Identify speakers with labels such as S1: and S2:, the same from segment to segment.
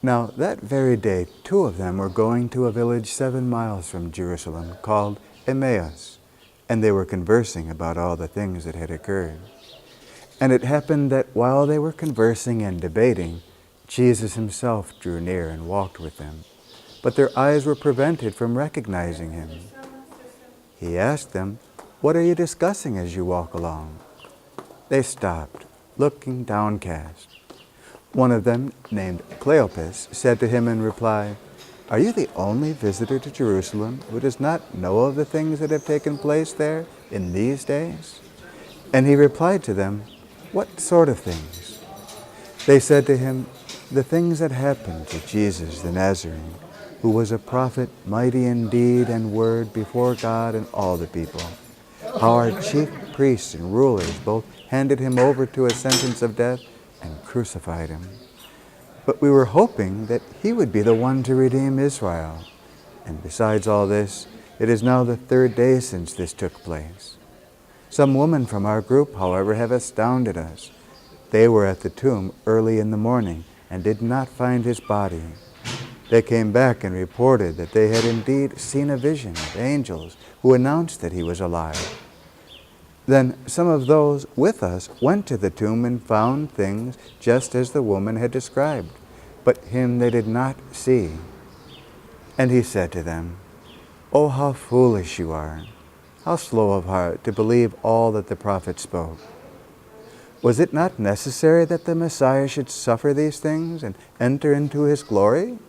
S1: Now that very day 2 of them were going to a village 7 miles from Jerusalem called Emmaus, and they were conversing about all the things that had occurred. And it happened that while they were conversing and debating, Jesus himself drew near and walked with them, but their eyes were prevented from recognizing him. He asked them, "What are you discussing as you walk along?" They stopped, looking downcast. One of them, named Cleopas, said to him in reply, "Are you the only visitor to Jerusalem who does not know of the things that have taken place there in these days?" And he replied to them, "What sort of things?" They said to him, "The things that happened to Jesus the Nazarene, who was a prophet, mighty in deed and word before God and all the people. How our chief priests and rulers both handed him over to a sentence of death and crucified him. But we were hoping that he would be the one to redeem Israel. And besides all this, it is now the 3rd day since this took place. Some women from our group, however, have astounded us. They were at the tomb early in the morning and did not find his body. They came back and reported that they had indeed seen a vision of angels who announced that he was alive. Then some of those with us went to the tomb and found things just as the woman had described, but him they did not see." And he said to them, "Oh, how foolish you are! How slow of heart to believe all that the prophets spoke! Was it not necessary that the Messiah should suffer these things and enter into his glory?"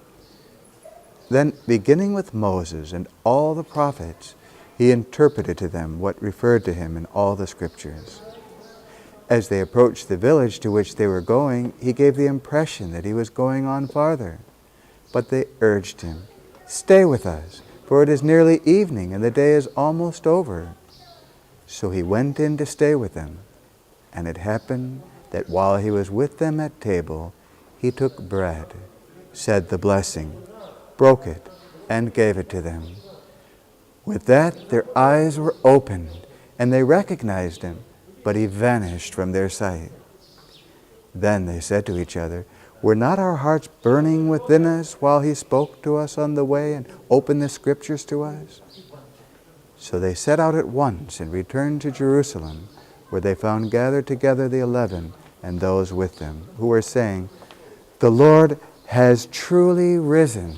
S1: Then, beginning with Moses and all the prophets, he interpreted to them what referred to him in all the scriptures. As they approached the village to which they were going, he gave the impression that he was going on farther. But they urged him, "Stay with us, for it is nearly evening and the day is almost over." So he went in to stay with them. And it happened that while he was with them at table, he took bread, said the blessing, broke it, and gave it to them. With that, their eyes were opened, and they recognized him, but he vanished from their sight. Then they said to each other, "Were not our hearts burning within us while he spoke to us on the way and opened the scriptures to us?" So they set out at once and returned to Jerusalem, where they found gathered together the 11 and those with them, who were saying, "The Lord has truly risen